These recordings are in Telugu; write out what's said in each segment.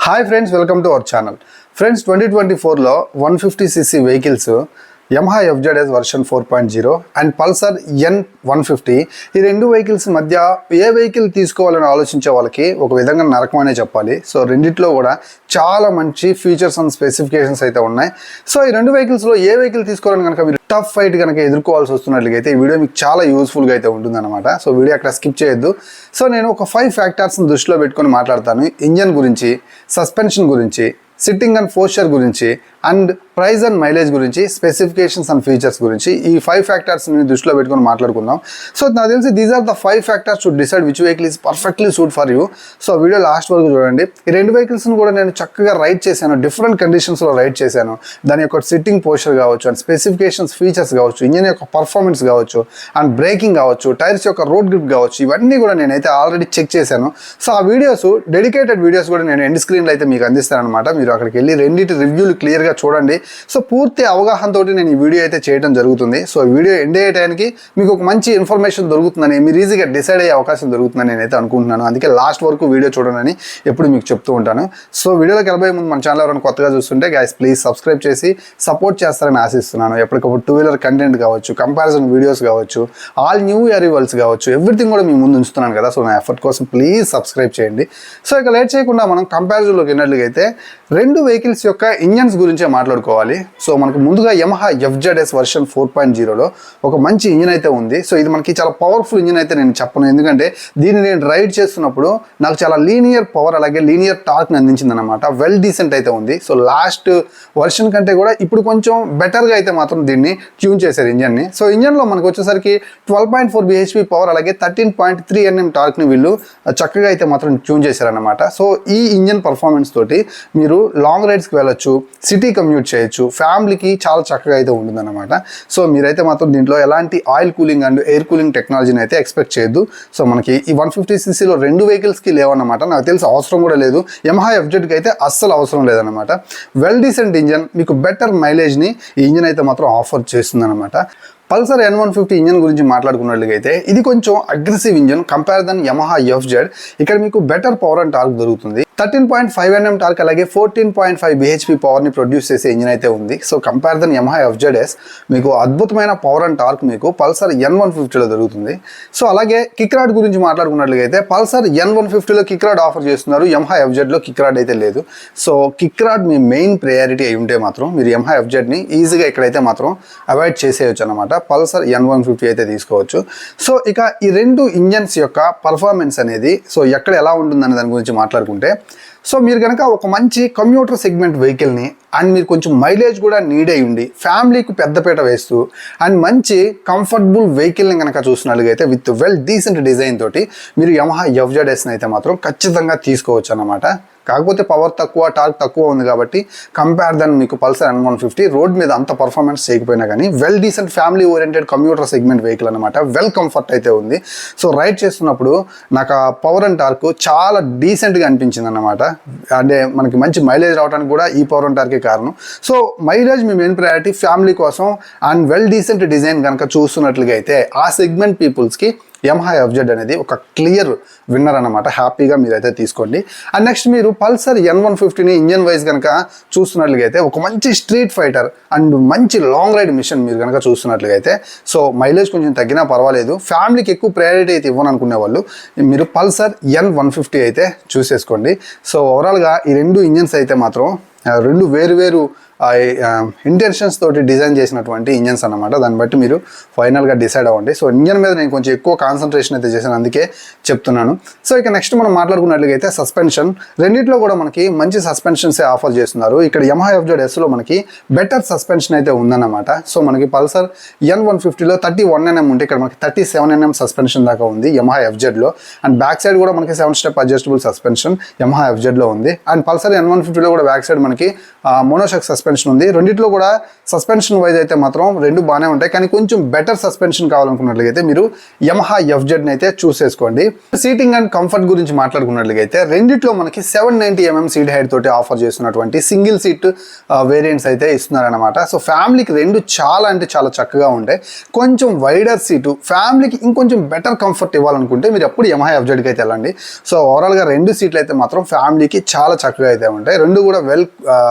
Hi friends, welcome to our channel. Friends, 2024లో 150cc vehicles Yamaha FZS version 4.0 and Pulsar N150 ఈ రెండు వెహికల్స్ మధ్య ఏ వెహికల్ తీసుకోవాలని ఆలోచించే వాళ్ళకి ఒక విధంగా నరకం అనే చెప్పాలి. సో రెండిట్లో కూడా చాలా మంచి ఫీచర్స్ అండ్ స్పెసిఫికేషన్స్ అయితే ఉన్నాయి. సో ఈ రెండు వెహికల్స్లో ఏ వెహికల్ తీసుకోవాలని కనుక మీరు టఫ్ ఫైట్ కనుక ఎదుర్కోవాల్సి వస్తున్నట్లయితే ఈ వీడియో మీకు చాలా యూస్ఫుల్గా అయితే ఉంటుందన్నమాట. సో వీడియో అక్కడ స్కిప్ చేయొద్దు. సో నేను ఒక 5 ఫ్యాక్టర్స్ని దృష్టిలో పెట్టుకొని మాట్లాడతాను. ఇంజన్ గురించి, సస్పెన్షన్ గురించి, సిట్టింగ్ అండ్ పోస్చర్ గురించి, అండ్ ప్రైస్ అండ్ మైలేజ్ గురించి, స్పెసిఫికేషన్స్ అండ్ ఫీచర్స్ గురించి ఈ 5 ఫ్యాక్టర్స్ని దృష్టిలో పెట్టుకొని మాట్లాడుకుందాం. సో నాకు తెలిసి these are the 5 factors to decide which vehicle is perfectly suit for you. So video last వరకు చూడండి. ఈ రెండు వెహికల్స్ని కూడా నేను చక్కగా రైడ్ చేశాను, డిఫరెంట్ కండిషన్స్లో రైడ్ చేశాను. దాని యొక్క సిట్టింగ్ పోస్చర్ కావచ్చు, అండ్ స్పెసిఫికేషన్స్, ఫీచర్స్ కావచ్చు, ఇంజిన్ యొక్క పర్ఫార్మెన్స్ కావచ్చు, అండ్ బ్రేకింగ్ కావచ్చు, టైర్స్ యొక్క రోడ్ గ్రిప్ కావచ్చు, ఇవన్నీ కూడా నేనైతే ఆల్రెడీ చెక్ చేశాను. సో ఆ వీడియోస్, డెడికేటెడ్ వీడియోస్ కూడా నేను ఎండ్ స్క్రీన్లో అయితే మీకు అందిస్తాను అనమాట. మీరు అక్కడికి వెళ్ళి రెండింటి రివ్యూలు క్లియర్గా చూడండి. సో పూర్తి అవగాహనతో నేను ఈ వీడియో అయితే చేయడం జరుగుతుంది. సో వీడియో ఎండ్ అయ్యే టైంకి మీకు ఒక మంచి ఇన్ఫర్మేషన్ దొరుకుతుందని, మీరు ఈజీగా డిసైడ్ అయ్యే అవకాశం దొరుకుతుందని నేనైతే అనుకుంటున్నాను. అందుకే లాస్ట్ వరకు వీడియో చూడనని ఎప్పుడు మీకు చెప్తూ ఉంటాను. సో వీడియోలోకి వెళ్ళబోయే ముందు మన ఛానల్ ఎవరైనా కొత్తగా చూస్తుంటే గైస్ ప్లీజ్ సబ్స్క్రైబ్ చేసి సపోర్ట్ చేస్తారని ఆశిస్తున్నాను. ఎప్పటికప్పుడు 2-వీలర్ కంటెంట్ కావచ్చు, కంపారిజన్ వీడియోస్ కావచ్చు, ఆల్ న్యూ అరైవల్స్ కావచ్చు, ఎవ్రీథింగ్ కూడా మీ ముందు ఉంచుతున్నాను కదా. సో నా ఎఫర్ట్ కోసం ప్లీజ్ సబ్స్క్రైబ్ చేయండి. సో ఇక లేట్ చేయకుండా మనం కంపారిజన్లోకి వెళ్ళినట్లయితే రెండు వెహికల్స్ యొక్క ఇంజన్స్ గురించే మాట్లాడుకోవాలి. సో మనకు ముందుగా యమహా FZS వర్షన్ 4.0లో ఒక మంచి ఇంజిన్ అయితే ఉంది. సో ఇది మనకి చాలా పవర్ఫుల్ ఇంజిన్ అయితే నేను చెప్పను, ఎందుకంటే దీన్ని నేను రైడ్ చేస్తున్నప్పుడు నాకు చాలా లీనియర్ పవర్ అలాగే లీనియర్ టార్క్ని అందించింది అనమాట. వెల్ డీసెంట్ అయితే ఉంది. సో లాస్ట్ వర్షన్ కంటే కూడా ఇప్పుడు కొంచెం బెటర్గా అయితే మాత్రం దీన్ని ట్యూన్ చేశారు ఇంజన్ని. సో ఇంజన్లో మనకు వచ్చేసరికి 12.4 bhp పవర్ అలాగే 13.3 Nm టార్క్ని వీళ్ళు చక్కగా అయితే మాత్రం ట్యూన్ చేశారనమాట. సో ఈ ఇంజన్ పర్ఫార్మెన్స్ తోటి మీరు లాంగ్ రైడ్స్కి వెళ్ళొచ్చు, సిటీ కమ్యూట్ చేయొచ్చు, ఫ్యామిలీకి చాలా చక్కగా అయితే ఉంటుందన్నమాట. సో మీరైతే మాత్రం దీంట్లో ఎలాంటి oil cooling and air cooling టెక్నాలజీని అయితే ఎక్స్పెక్ట్ చేయొద్దు. సో మనకి ఈ 150ccలో రెండు వెహికల్స్కి లేవన్నమాట. నాకు తెలిసి అవసరం కూడా లేదు. యమహా FZకి అయితే అస్సలు అవసరం లేదన్నమాట. వెల్ డీసెంట్ ఇంజన్, మీకు బెటర్ మైలేజ్ని ఈ ఇంజన్ అయితే మాత్రం ఆఫర్ చేస్తుందన్నమాట. పల్సర్ N150 ఇంజన్ గురించి మాట్లాడుకున్నట్లయితే ఇది కొంచెం aggressive engine compare than Yamaha FZ. ఇక్కడ మీకు బెటర్ పవర్ అండ్ టార్క్ దొరుకుతుంది. 13.5 Nm టార్క్ అలాగే 14.5 bhp పవర్ని ప్రొడ్యూస్ చేసే ఇంజిన్ అయితే ఉంది. So compare than Yamaha FZS మీకు అద్భుతమైన పవర్ అండ్ టార్క్ మీకు పల్సర్ N150లో దొరుకుతుంది. సో అలాగే కిక్ రాడ్ గురించి మాట్లాడుకున్నట్లయితే పల్సర్ N150లో కిక్ రాడ్ ఆఫర్ చేస్తున్నారు, యమహా FZలో కిక్ రాడ్ అయితే లేదు. సో కిక్ రాడ్ మీ మెయిన్ ప్రయారిటీ అయి ఉంటే మాత్రం మీరు యమహా FZని ఈజీగా ఇక్కడైతే మాత్రం అవాయిడ్ చేసేయచ్చు అనమాట. పల్సర్ N150 అయితే తీసుకోవచ్చు. సో ఇక ఈ రెండు ఇంజన్స్ యొక్క పర్ఫార్మెన్స్ అనేది సో ఎక్కడ ఎలా ఉంటుందనే దాని గురించి మాట్లాడుకుంటే, సో మీరు కనుక ఒక మంచి కమ్యూటర్ సెగ్మెంట్ వెహికల్ని అండ్ మీరు కొంచెం మైలేజ్ కూడా నీడ్ అయి ఉండి ఫ్యామిలీకి పెద్దపీట వేస్తూ అండ్ మంచి కంఫర్టబుల్ వెహికల్ని కనుక చూసినట్లయితే విత్ వెల్ డీసెంట్ డిజైన్ తోటి మీరు యమహా FZSని అయితే మాత్రం ఖచ్చితంగా తీసుకోవచ్చు అన్నమాట. కాకపోతే పవర్ తక్కువ, టార్క్ తక్కువ ఉంది కాబట్టి కంపేర్ దన్ మీకు పల్సర్ N150 రోడ్ మీద అంత పర్ఫార్మెన్స్ చేయకపోయినా కానీ well decent family oriented commuter segment vehicle అనమాట. వెల్ కంఫర్ట్ అయితే ఉంది. సో రైడ్ చేస్తున్నప్పుడు నాకు ఆ పవర్ అండ్ టార్క్ చాలా డీసెంట్గా అనిపించింది అనమాట. అంటే మనకి మంచి మైలేజ్ రావడానికి కూడా ఈ పవర్ అండ్ టార్కే కారణం. సో మైలేజ్ మీ మెయిన్ ప్రయారిటీ ఫ్యామిలీ కోసం అండ్ వెల్ డీసెంట్ డిజైన్ కనుక చూస్తున్నట్లుగా అయితే ఆ సెగ్మెంట్ పీపుల్స్కి యమహా FZ అనేది ఒక క్లియర్ విన్నర్ అనమాట. హ్యాపీగా మీరైతే తీసుకోండి. అండ్ నెక్స్ట్ మీరు పల్సర్ N150ని ఇంజన్ వైజ్ కనుక చూస్తున్నట్లుగా అయితే ఒక మంచి స్ట్రీట్ ఫైటర్ అండ్ మంచి లాంగ్ రైడ్ మిషన్ మీరు కనుక చూస్తున్నట్లుగా అయితే సో మైలేజ్ కొంచెం తగ్గినా పర్వాలేదు, ఫ్యామిలీకి ఎక్కువ ప్రయారిటీ అయితే ఇవ్వను అనుకునే వాళ్ళు మీరు పల్సర్ N150 అయితే చూసేసుకోండి. సో ఓవరాల్గా ఈ రెండు ఇంజన్స్ అయితే మాత్రం రెండు వేరు ఇంటెన్షన్స్ తోటి డిజైన్ చేసినటువంటి ఇంజన్స్ అన్నమాట. దాన్ని బట్టి మీరు ఫైనల్గా డిసైడ్ అవ్వండి. సో ఇంజన్ మీద నేను కొంచెం ఎక్కువ కాన్సన్ట్రేషన్ అయితే చేశాను, అందుకే చెప్తున్నాను. సో ఇక నెక్స్ట్ మనం మాట్లాడుకున్నట్లయితే సస్పెన్షన్, రెండిట్లో కూడా మనకి మంచి సస్పెన్షన్సే ఆఫర్ చేస్తున్నారు. ఇక్కడ యమహా FZSలో మనకి బెటర్ సస్పెన్షన్ అయితే ఉందన్నమాట. సో మనకి పల్సర్ N150లో 31 Nm ఉంటే ఇక్కడ మనకి 37 Nm సస్పెన్షన్ దాకా ఉంది యమహా FZలో. అండ్ బ్యాక్ సైడ్ కూడా మనకి 7 స్టెప్ అడ్జస్టబుల్ సస్పెన్షన్ యమహా FZలో ఉంది. అండ్ పల్సర్ N150లో కూడా బ్యాక్ సైడ్ మనకి మోనోషాక్ సస్పెన్షన్ ఉంది. రెండిట్లో కూడా సస్పెన్షన్ వైజ్ అయితే మాత్రం రెండు బాగానే ఉంటాయి, కానీ కొంచెం బెటర్ సస్పెన్షన్ కావాలనుకున్నట్లయితే మీరు యమహా ఎఫ్జెడ్ అయితే చూస్ చేసుకోండి. సీటింగ్ అండ్ కంఫర్ట్ గురించి మాట్లాడుకున్నట్లయితే రెండిట్లో మనకి 790mm సీట్ హైట్ తోటి ఆఫర్ చేస్తున్నటువంటి సింగిల్ సీట్ వేరియంట్స్ అయితే ఇస్తున్నారనమాట. సో ఫ్యామిలీకి రెండు చాలా అంటే చాలా చక్కగా ఉంటాయి. కొంచెం వైడర్ సీటు ఫ్యామిలీకి ఇంకొంచెం బెటర్ కంఫర్ట్ ఇవ్వాలనుకుంటే మీరు ఎప్పుడు యమహా ఎఫ్జెడ్కి అయితే వెళ్ళండి. సో ఓవరాల్గా రెండు సీట్లు అయితే మాత్రం ఫ్యామిలీకి చాలా చక్కగా అయితే ఉంటాయి. రెండు కూడా వెల్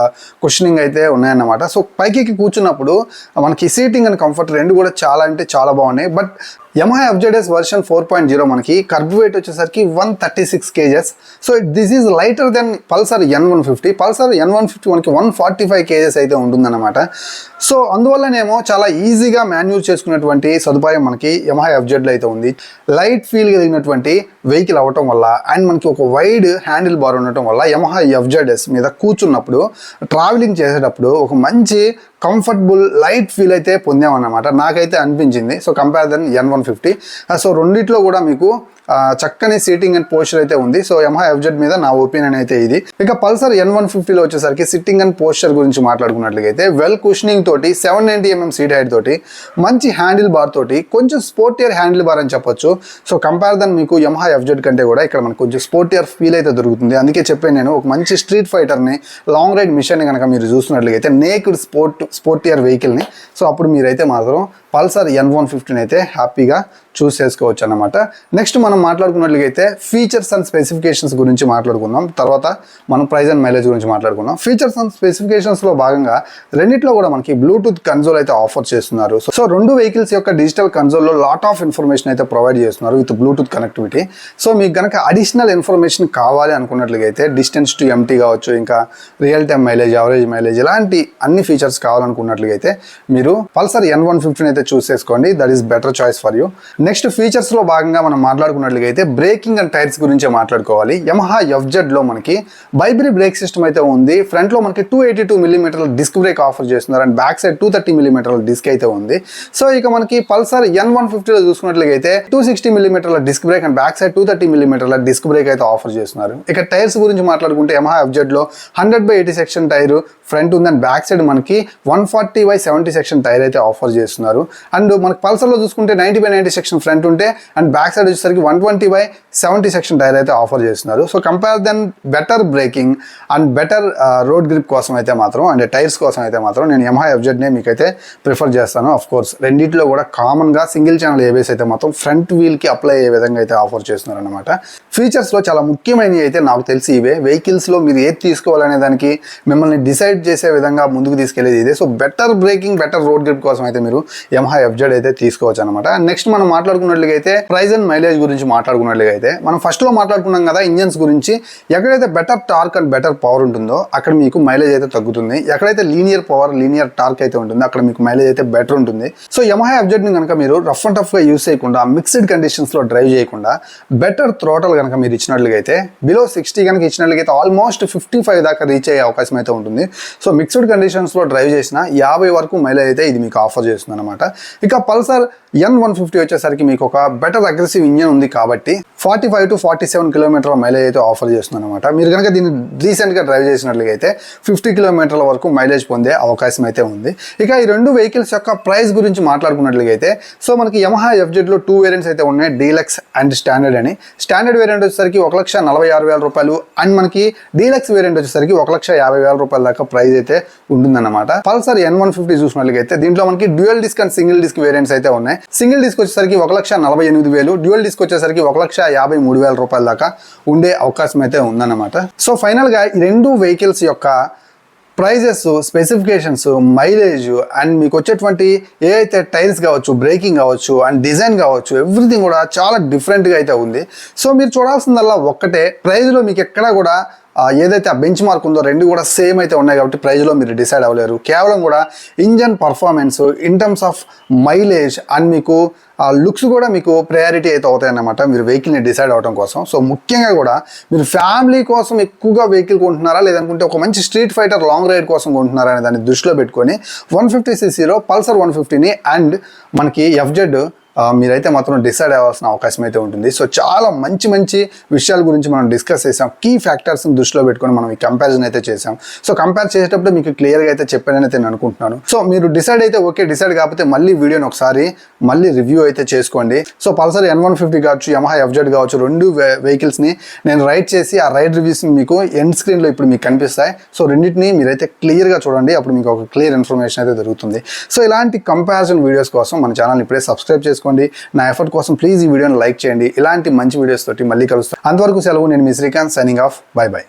కుషనింగ్ అయితే ఉన్నాయన్నమాట. సో పైకి కూర్చున్నప్పుడు మనకి సీటింగ్ అండ్ కంఫర్ట్ రెండు కూడా చాలా అంటే చాలా బాగున్నాయి. బట్ యమహా ఎఫ్జెడ్ఎస్ వర్షన్ 4.0 మనకి కర్బ్ వెయిట్ వచ్చేసరికి 136 kgs. So this is lighter than Pulsar N150. Pulsar N150 మనకి 145 kgs అయితే ఉంటుందన్నమాట. సో అందువల్లనేమో చాలా ఈజీగా మాన్యూర్ చేసుకునేటువంటి సదుపాయం మనకి యమహా ఎఫ్జెడ్లో అయితే ఉంది. లైట్ ఫీల్ కలిగినటువంటి వెహికల్ అవ్వటం వల్ల అండ్ మనకి ఒక వైడ్ హ్యాండిల్ బార్ ఉండటం వల్ల యమహా ఎఫ్జెడ్ఎస్ మీద కూర్చున్నప్పుడు ట్రావెలింగ్ చేసేటప్పుడు ఒక మంచి కంఫర్టబుల్ లైట్ ఫీల్ అయితే పొందామన్నమాట, నాకైతే అనిపించింది. So compare then N150. So రెండిట్లో కూడా మీకు చక్కని సీటింగ్ అండ్ పోస్చర్ అయితే ఉంది. సో యమహా ఎఫ్జెడ్ మీద నా ఒపీనియన్ అయితే ఇది. ఇక పల్సర్ N150లో వచ్చేసరికి సిట్టింగ్ అండ్ పోస్చర్ గురించి మాట్లాడుకున్నట్లయితే వెల్ కుషనింగ్ తోటి 790mm సీట్ హైట్ తోటి మంచి హ్యాండిల్ బార్ తోటి కొంచెం స్పోర్టియర్ హ్యాండిల్ బార్ అని చెప్పొచ్చు. సో కంపేర్ దెన్ మీకు యమహా ఎఫ్జెడ్ కంటే కూడా ఇక్కడ మనకు కొంచెం స్పోర్టియర్ ఫీల్ అయితే దొరుకుతుంది. అందుకే చెప్పాను నేను, ఒక మంచి స్ట్రీట్ ఫైటర్ని లాంగ్ రైడ్ మిషన్ని కనుక మీరు చూస్తున్నట్లయితే నేక్డ్ స్పోర్టియర్ వెహికల్ని, సో అప్పుడు మీరైతే మాత్రం పల్సర్ N150 అయితే హ్యాపీగా చూస్ చేసుకోవచ్చు అన్నమాట. నెక్స్ట్ మనం మాట్లాడుకున్నట్లయితే ఫీచర్స్ అండ్ స్పెసిఫికేషన్స్ గురించి మాట్లాడుకుందాం. తర్వాత మనం ప్రైస్ అండ్ మైలేజ్ గురించి మాట్లాడుకుందాం. ఫీచర్స్ అండ్ స్పెసిఫికేషన్స్లో భాగంగా రెండిట్లో కూడా మనకి బ్లూటూత్ కన్సోల్ అయితే ఆఫర్ చేస్తున్నారు. సో రెండు వెహికల్స్ యొక్క డిజిటల్ కన్సోల్లో లాట్ ఆఫ్ ఇన్ఫర్మేషన్ అయితే ప్రొవైడ్ చేస్తున్నారు విత్ బ్లూటూత్ కనెక్టివిటీ. సో మీకు కనుక అడిషనల్ ఇన్ఫర్మేషన్ కావాలి అనుకున్నట్లయితే డిస్టెన్స్ టు ఎంటీ కావచ్చు, ఇంకా real time mileage, average mileage, ఇలాంటి అన్ని ఫీచర్స్ కావాలనుకున్నట్లయితే మీరు పల్సర్ N150 అయితే చూస్ చేసుకోండి. That is better choice for you. Next ఫీచర్స్లో భాగంగా మనం మాట్లాడుకున్నట్లయితే బ్రేకింగ్ అండ్ టైర్స్ గురించే మాట్లాడుకోవాలి. యమహా ఎఫ్జెడ్లో మనకి బైబ్రీ బ్రేక్ సిస్టమ్ అయితే ఉంది. ఫ్రంట్లో మనకి 282mm డిస్క్ బ్రేక్ ఆఫర్ చేస్తున్నారు and back side 230mm disc అయితే ఉంది. సో ఇక మనకి పల్సర్ N150లో చూసుకున్నట్లయితే 260mm disc brake and back side 230mm disc brake అయితే ఆఫర్ చేస్తున్నారు. ఇక టైర్స్ గురించి మాట్లాడుకుంటే యమహా ఎఫ్జెడ్లో 100/80 సెక్షన్ టైర్ ఫ్రంట్ ఉంది అండ్ బ్యాక్ సైడ్ మనకి 140/70 సెక్షన్ టైర్ అయితే ఆఫర్ చేస్తున్నారు. అండ్ మనకి పల్సర్లో చూసుకుంటే 90/90 సెక్షన్ ఫ్రంట్ ఉంటే అండ్ బ్యాక్ సైడ్ వచ్చేసరికి 120/70 సెక్షన్ టైర్ అయితే ఆఫర్ చేస్తున్నారు. So compare than better braking and better road grip కోసం అయితే మాత్రం అండ్ టైర్స్ కోసం అయితే మాత్రం నేను యమహా ఎఫ్జెడ్నే మీకైతే ప్రిఫర్ చేస్తాను. ఆఫ్ కోర్స్ రెండింటిలో కూడా కామన్గా సింగిల్ ఛానల్ ఏబిఎస్ అయితే మాత్రం ఫ్రంట్ వీల్కి అప్లై అయ్యే విధంగా అయితే ఆఫర్ చేస్తున్నారు అనమాట. ఫీచర్స్లో చాలా ముఖ్యమైనవి అయితే నాకు తెలిసి ఇవే. వెహికల్స్లో మీరు ఏది తీసుకోవాలనే దానికి మిమ్మల్ని డిసైడ్ చేసే విధంగా ముందుకు తీసుకెళ్లేది ఇదే. So better breaking, better road grip కోసం అయితే మీరు యమహా ఎఫ్జెడ్ అయితే తీసుకోవచ్చు అనమాట. నెక్స్ట్ మనం మాట్లాడుకున్నట్లయితే ప్రైస్ అండ్ మైలేజ్ గురించి మాట్లాడుకున్నట్లయితే మనం ఫస్ట్లో మాట్లాడుకున్నాం కదా ఇంజన్స్ గురించి. ఎక్కడైతే better torque and better power ఉంటుందో అక్కడ మీకు మైలేజ్ అయితే తగ్గుతుంది. ఎక్కడైతే లీనియర్ పవర్, లీనియర్ టార్క్ అయితే ఉంటుందో అక్కడ మీకు మైలేజ్ అయితే బెటర్ ఉంటుంది. సో యమహా ఎఫ్జెడ్ని కనుక మీరు రఫ్ అండ్ టఫ్గా యూస్ చేయకుండా, మిక్స్డ్ కండిషన్స్లో డ్రైవ్ చేయకుండా బెటర్ థ్రోటల్ కనుక మీరు ఇచ్చినట్లయితే బిలో 60 కనుక ఇచ్చినట్లయితే ఆల్మోస్ట్ 55 దాకా రీచ్ అయ్యే అవకాశం అయితే ఉంటుంది. సో మిక్స్డ్ కండిషన్స్లో డ్రైవ్ చేసిన 50 వరకు మైలేజ్ అయితే ఇది మీకు ఆఫర్ చేస్తుంది అనమాట. ఇక పల్సర్ N150 వచ్చేసరికి మీకు ఒక బెటర్ అగ్రెసివ్ ఇంజన్ ఉంది కాబట్టి 45 to 47 కిలోమీటర్ల మైలేజ్ అయితే ఆఫర్ చేస్తుంది అనమాట. మీరు కనుక దీన్ని రీసెంట్గా డ్రైవ్ చేసినట్లయితే 50 కిలోమీటర్ల వరకు మైలేజ్ పొందే అవకాశం అయితే ఉంది. ఇక ఈ రెండు వెహికల్స్ యొక్క ప్రైస్ గురించి మాట్లాడుకున్నట్లయితే సో మనకి యమహా ఎఫ్జెడ్లో 2 వేరియంట్స్ అయితే ఉన్నాయి, డీలక్స్ అండ్ స్టాండర్డ్ అని. స్టాండర్డ్ వేరియంట్ వచ్చేసరికి 1,46,000 రూపాయలు అండ్ మనకి డీలక్స్ వేరియంట్ వచ్చేసరికి 1,50,000 రూపాయల దాకా ప్రైస్ అయితే ఉంటుందన్నమాట. పల్సర్ N150 చూసినట్లయితే దీంట్లో మనకి dual disc and single disc variants అయితే ఉన్నాయి. సింగిల్ డిస్క్ వచ్చేసరికి 1,48,000, డ్యూయల్ డిస్క్ వచ్చేసరికి 1,53,000 రూపాయల దాకా ఉండే అవకాశం అయితే ఉందన్నమాట. సో ఫైనల్గా ఈ రెండు వెహికల్స్ యొక్క ప్రైజెస్, స్పెసిఫికేషన్స్, మైలేజ్ అండ్ మీకు వచ్చేటువంటి ఏ అయితే టైర్స్ కావచ్చు, బ్రేకింగ్ కావచ్చు అండ్ డిజైన్ కావచ్చు, ఎవ్రీథింగ్ కూడా చాలా డిఫరెంట్గా అయితే ఉంది. సో మీరు చూడాల్సిందల్లా ఒక్కటే, ప్రైజ్లో మీకు ఎక్కడా కూడా ఏదైతే ఆ బెంచ్ మార్క్ ఉందో రెండు కూడా సేమ్ అయితే ఉన్నాయి కాబట్టి ప్రైజ్లో మీరు డిసైడ్ అవ్వలేరు. కేవలం కూడా engine performance, in terms of mileage and మీకు లుక్స్ కూడా మీకు ప్రయారిటీ అయితే అవుతాయి అన్నమాట మీరు వెహికల్ని డిసైడ్ అవ్వడం కోసం. సో ముఖ్యంగా కూడా మీరు ఫ్యామిలీ కోసం ఎక్కువగా వెహికల్ కొంటున్నారా, లేదనుకుంటే ఒక మంచి స్ట్రీట్ ఫైటర్ లాంగ్ రైడ్ కోసం కొంటున్నారా అనే దాన్ని దృష్టిలో పెట్టుకొని 150cc పల్సర్ 150ని అండ్ మనకి ఎఫ్జెడ్ మీరైతే మాత్రం డిసైడ్ అవ్వాల్సిన అవకాశం అయితే ఉంటుంది. సో చాలా మంచి మంచి విషయాల గురించి మనం డిస్కస్ చేసాం. కీ ఫ్యాక్టర్స్ని దృష్టిలో పెట్టుకొని మనం ఈ కంపారిజన్ అయితే చేసాం. సో కంపేర్ చేసేటప్పుడు మీకు క్లియర్గా అయితే చెప్పానని అయితే నేను అనుకుంటున్నాను. సో మీరు డిసైడ్ అయితే ఓకే, డిసైడ్ కాకపోతే మళ్ళీ వీడియోని ఒకసారి మళ్ళీ రివ్యూ అయితే చేసుకోండి. సో పల్సర్ N150 కావచ్చు, యమహా FZ కావచ్చు, రెండు వెహికల్స్ని నేను రైడ్ చేసి ఆ రైడ్ రివ్యూస్ మీకు ఎండ్ స్క్రీన్లో ఇప్పుడు మీకు కనిపిస్తాయి. సో రెండింటిని మీరైతే క్లియర్గా చూడండి, అప్పుడు మీకు ఒక క్లియర్ ఇన్ఫర్మేషన్ అయితే దొరుకుతుంది. సో ఇలాంటి కంపారిజన్ వీడియోస్ కోసం మన ఛానల్ ఇప్పుడే సబ్స్క్రైబ్ చేసుకోండి. నా ఎఫర్ట్ కోసం ప్లీజ్ ఈ వీడియోని లైక్ చేయండి. ఇలాంటి మంచి వీడియోస్ తోటి మళ్ళీ కలుస్తాను. అంతవరకు సెలవు. నేను మీ Srikanth, signing off. Bye by.